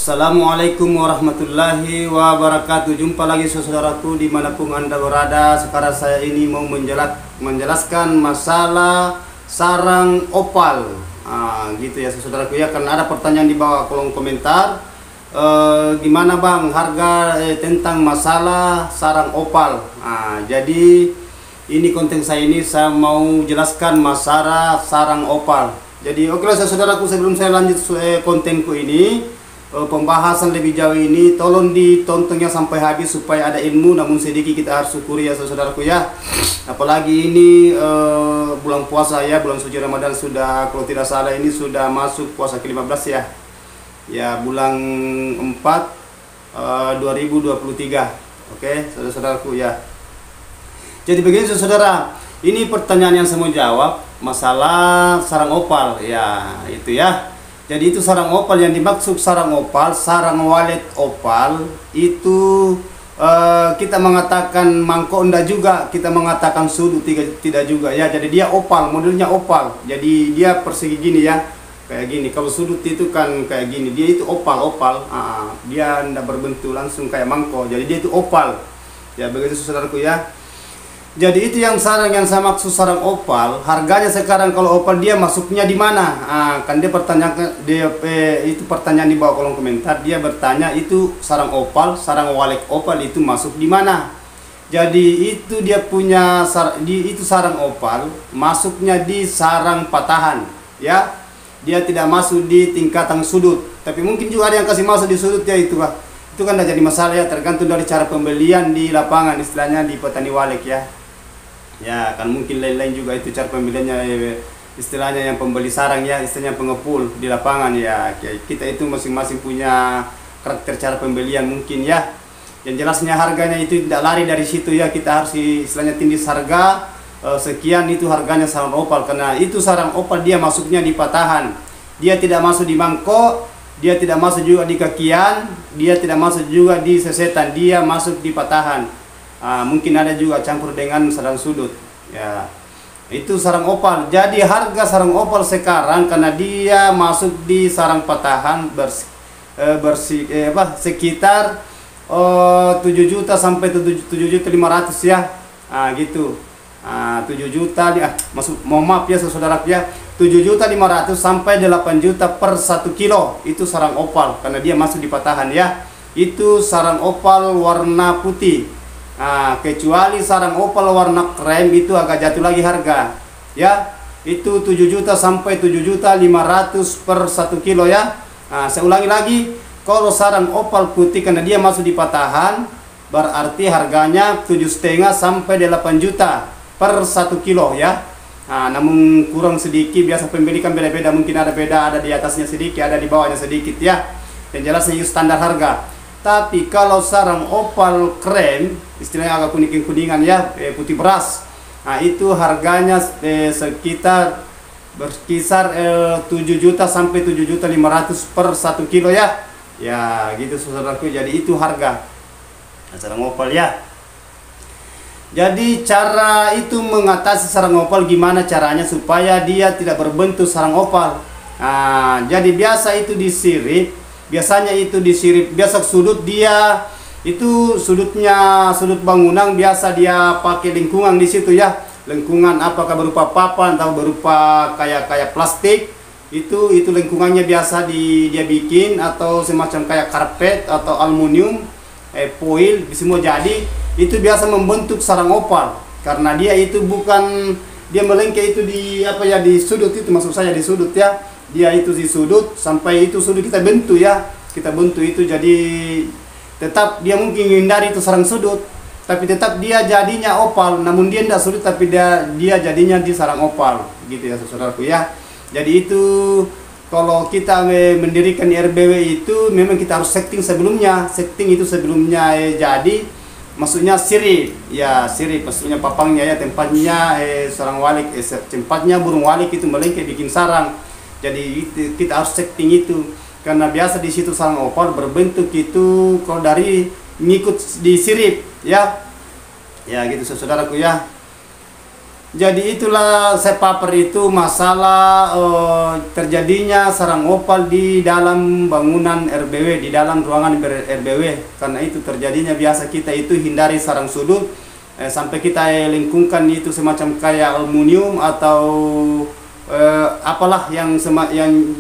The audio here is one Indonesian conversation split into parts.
Assalamualaikum warahmatullahi wabarakatuh. Jumpa lagi saudaraku dimanapun Anda berada. Sekarang saya ini mau menjelaskan masalah sarang opal. Gitu ya saudaraku ya, karena ada pertanyaan di bawah kolom komentar. Gimana bang harga tentang masalah sarang opal. Jadi ini konten saya ini saya mau jelaskan masalah sarang opal. Jadi oke saudaraku, sebelum saya lanjut kontenku ini, pembahasan lebih jauh ini tolong ditontonnya sampai habis supaya ada ilmu, namun sedikit kita harus syukuri ya saudaraku ya. Apalagi ini bulan puasa ya, bulan suci Ramadan sudah, kalau tidak salah ini sudah masuk puasa ke-15 ya. Ya, bulan 4 2023. Oke, saudaraku ya. Jadi begini saudara, ini pertanyaan yang saya mau jawab masalah sarang opal ya, itu ya. Jadi itu sarang opal, yang dimaksud sarang opal, sarang walet opal itu kita mengatakan mangkok enggak juga, kita mengatakan sudut tidak juga ya. Jadi dia opal, modelnya opal. Jadi dia persegi gini ya, kayak gini. Kalau sudut itu kan kayak gini, dia itu opal. Dia enggak berbentuk langsung kayak mangkok. Jadi dia itu opal. Ya begitu saudaraku ya. Jadi itu yang sarang yang saya maksud sarang opal. Harganya sekarang kalau opal dia masuknya di mana? Kan dia pertanyakan, itu pertanyaan di bawah kolom komentar. Dia bertanya itu sarang opal, sarang walek opal itu masuk di mana? Jadi itu dia punya itu sarang opal masuknya di sarang patahan, ya. Dia tidak masuk di tingkatan sudut. Tapi mungkin juga ada yang kasih masuk di sudut ya, itu Pak. Itu kan tidak jadi masalah ya, tergantung dari cara pembelian di lapangan, istilahnya di petani walek ya. Ya kan mungkin lain-lain juga itu cara pembeliannya, istilahnya yang pembeli sarang ya, istilahnya pengepul di lapangan ya. Kita itu masing-masing punya karakter cara pembelian mungkin ya. Yang jelasnya harganya itu tidak lari dari situ ya, kita harus istilahnya tindis harga sekian itu harganya sarang opal, karena itu sarang opal dia masuknya di patahan, dia tidak masuk di mangkok, dia tidak masuk juga di kakian, dia tidak masuk juga di sesetan, dia masuk di patahan. Mungkin ada juga campur dengan sarang sudut ya, itu sarang opal. Jadi harga sarang opal sekarang karena dia masuk di sarang patahan sekitar 7 juta sampai 7.500.000 ya, gitu. 7 juta maaf ya saudara ya, 7.500.000 sampai 8 juta per 1 kilo itu sarang opal karena dia masuk di patahan ya. Itu sarang opal warna putih. Kecuali sarang opal warna krem itu agak jatuh lagi harga ya, itu 7 juta sampai 7.500.000 per 1 kilo ya. Saya ulangi lagi, kalau sarang opal putih karena dia masuk di patahan berarti harganya 7,5 sampai 8 juta per 1 kilo ya. Namun kurang sedikit, biasa pembeli kan beda-beda, mungkin ada beda, ada di atasnya sedikit, ada di bawahnya sedikit ya. Yang jelasnya itu standar harga. Tapi kalau sarang opal krem, istilahnya agak kuning-kuningan ya, putih beras, itu harganya sekitar berkisar 7 juta sampai 7.500.000 per 1 kilo ya. Ya gitu saudaraku, jadi itu harga sarang opal ya. Jadi cara itu mengatasi sarang opal gimana caranya supaya dia tidak berbentuk sarang opal. Jadi biasa itu disirip. Biasanya itu disirip, biasa sudut dia itu sudutnya sudut bangunan, biasa dia pakai lingkungan di situ ya. Lingkungan apakah berupa papan atau berupa kayak plastik, itu lingkungannya biasa dia bikin, atau semacam kayak karpet atau aluminium, foil semua. Jadi itu biasa membentuk sarang opal karena dia itu bukan dia melengket itu di di sudut itu, maksud saya di sudut ya. Dia itu di sudut sampai itu sudut kita bentuk ya, kita bentuk itu. Jadi tetap dia mungkin hindari itu sarang sudut, tapi tetap dia jadinya opal, namun dia tidak sudut tapi dia jadinya di sarang opal gitu ya saudaraku ya. Jadi itu kalau kita mendirikan RBW itu memang kita harus setting sebelumnya, jadi maksudnya sirip ya, sirip maksudnya papangnya ya, tempatnya sarang walik, tempatnya burung walik itu melengket bikin sarang. Jadi kita harus setting itu karena biasa di situ sarang opal berbentuk itu kalau dari ngikut di sirip ya. Ya gitu saudaraku ya. Jadi itulah saya paper itu masalah terjadinya sarang opal di dalam bangunan RBW, di dalam ruangan RBW. Karena itu terjadinya biasa kita itu hindari sarang sudut sampai kita lingkungkan itu semacam kayak aluminium atau apalah yang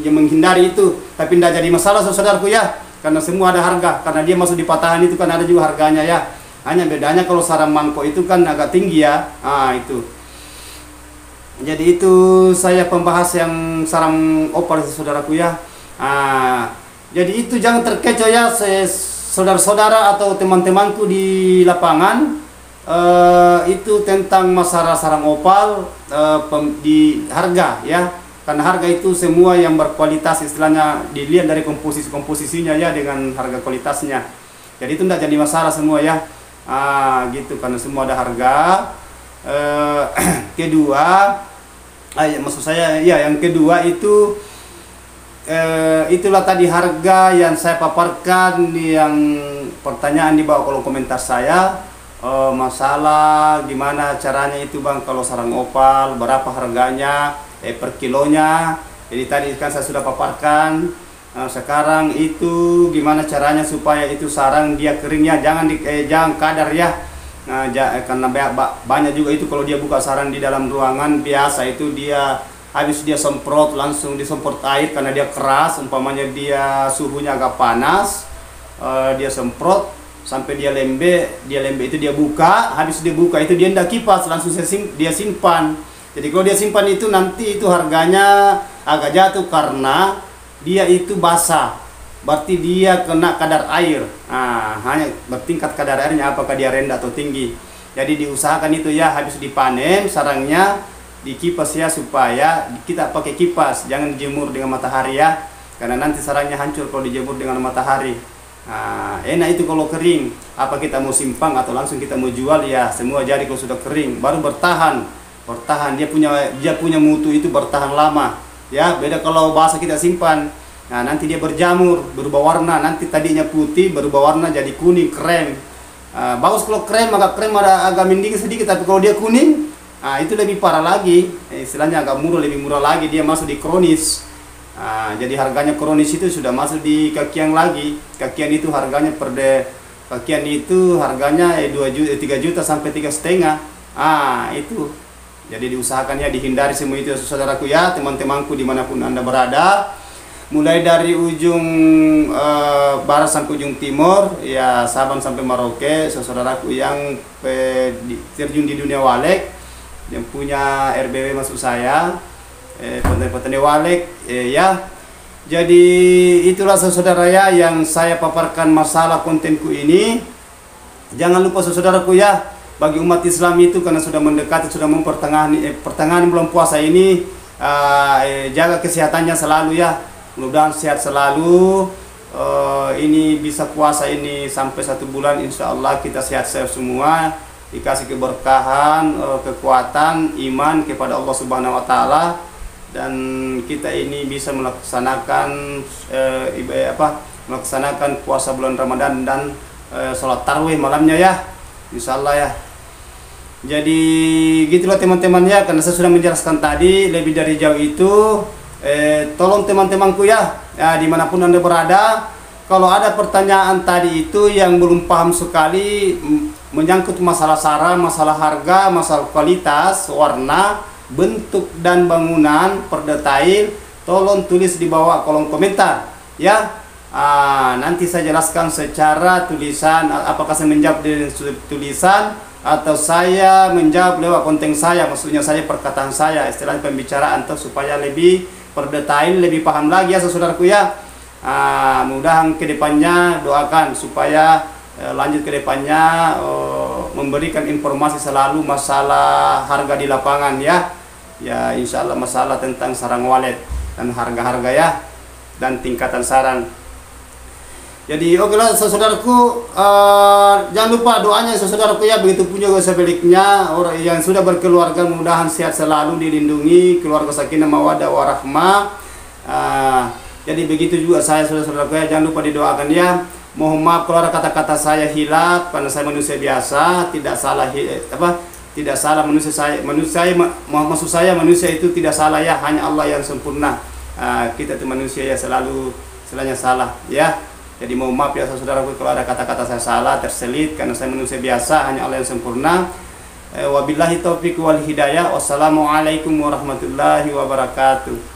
menghindari itu. Tapi tidak jadi masalah saudaraku ya, karena semua ada harga. Karena dia masuk di patahan itu kan ada juga harganya ya. Hanya bedanya kalau sarang mangkok itu kan agak tinggi ya. Itu. Jadi itu saya pembahas yang sarang opal saudaraku ya. Jadi itu jangan terkecoh ya saudara-saudara atau teman-temanku di lapangan. Itu tentang masalah sarang opal di harga ya. Karena harga itu semua yang berkualitas istilahnya dilihat dari komposisinya ya, dengan harga kualitasnya. Jadi itu tidak jadi masalah semua ya. Gitu, karena semua ada harga. Kedua, maksud saya ya, yang kedua itu itulah tadi harga yang saya paparkan, yang pertanyaan di bawah kolom komentar saya, masalah gimana caranya itu bang kalau sarang opal, berapa harganya per kilonya. Jadi tadi kan saya sudah paparkan. Sekarang itu gimana caranya supaya itu sarang dia keringnya jangan kadar ya. Karena banyak juga itu kalau dia buka sarang di dalam ruangan biasa itu dia habis dia semprot, langsung disemprot air karena dia keras, umpamanya dia suhunya agak panas, dia semprot sampai dia lembe itu dia buka, habis dia buka itu dia tidak kipas, langsung dia simpan. Jadi kalau dia simpan itu nanti itu harganya agak jatuh karena dia itu basah, berarti dia kena kadar air. Hanya bertingkat kadar airnya apakah dia rendah atau tinggi. Jadi diusahakan itu ya, habis dipanen sarangnya dikipas ya, supaya kita pakai kipas, jangan dijemur dengan matahari ya, karena nanti sarangnya hancur kalau dijemur dengan matahari. Enak itu kalau kering, apa kita mau simpang atau langsung kita mau jual ya, semua jadi kalau sudah kering baru bertahan dia punya mutu itu bertahan lama ya. Beda kalau basah kita simpan, nanti dia berjamur, berubah warna, nanti tadinya putih berubah warna jadi kuning, krem. Bagus kalau krem, agak mending sedikit, tapi kalau dia kuning, itu lebih parah lagi, istilahnya agak lebih murah lagi, dia masuk di kronis. Jadi harganya kronis itu sudah masuk di kakian lagi. Kakian itu harganya kakian itu harganya 3 juta sampai 3,5. Itu. Jadi diusahakan ya, dihindari semua itu saudaraku ya, teman-temanku dimanapun Anda berada, mulai dari ujung barat sampai ujung timur ya, Sabang sampai Merauke, saudaraku yang terjun di dunia walek, yang punya RBW maksud saya, petani walek ya. Jadi itulah saudara ya yang saya paparkan masalah kontenku ini. Jangan lupa saudaraku ya, bagi umat Islam itu karena sudah mendekati, sudah pertengahan bulan puasa ini, jaga kesehatannya selalu ya. Mudah-mudahan sehat selalu. Ini bisa puasa ini sampai 1 bulan, insya Allah kita sehat-sehat semua, dikasih keberkahan, kekuatan, iman kepada Allah Subhanahu Wa Taala, dan kita ini bisa melaksanakan melaksanakan puasa bulan Ramadan dan sholat tarawih malamnya ya, insya Allah ya. Jadi gitulah teman-teman ya, karena saya sudah menjelaskan tadi lebih dari jauh itu. Tolong teman-temanku ya, dimanapun Anda berada, kalau ada pertanyaan tadi itu yang belum paham sekali menyangkut masalah sarang, masalah harga, masalah kualitas, warna, bentuk dan bangunan per detail, tolong tulis di bawah kolom komentar ya. Nanti saya jelaskan secara tulisan, apakah saya menjawab dengan tulisan atau saya menjawab lewat konten saya, maksudnya saya perkataan saya, istilah pembicaraan, atau supaya lebih per detail, lebih paham lagi ya saudaraku ya. Mudah-mudahan kedepannya doakan supaya lanjut kedepannya memberikan informasi selalu masalah harga di lapangan ya. Ya insya Allah masalah tentang sarang walet dan harga-harga ya, dan tingkatan sarang. Jadi oke lah saudaraku, jangan lupa doanya saudaraku ya, begitu pun juga sebaliknya orang yang sudah berkeluarga, mudahan sehat selalu, dilindungi, keluarga sakinah mawaddah warahmah. Jadi begitu juga saya saudaraku ya, jangan lupa didoakan ya. Mohon maaf kalau ada kata-kata saya hilaf, karena saya manusia biasa, tidak salah tidak salah maksud saya manusia itu tidak salah ya, hanya Allah yang sempurna. Kita itu manusia ya selalu istilahnya salah ya. Jadi mohon maaf ya saudaraku kalau ada kata-kata saya salah, terselit, karena saya manusia biasa, hanya Allah yang sempurna. Wabillahi taufiq wal hidayah. Wassalamualaikum warahmatullahi wabarakatuh.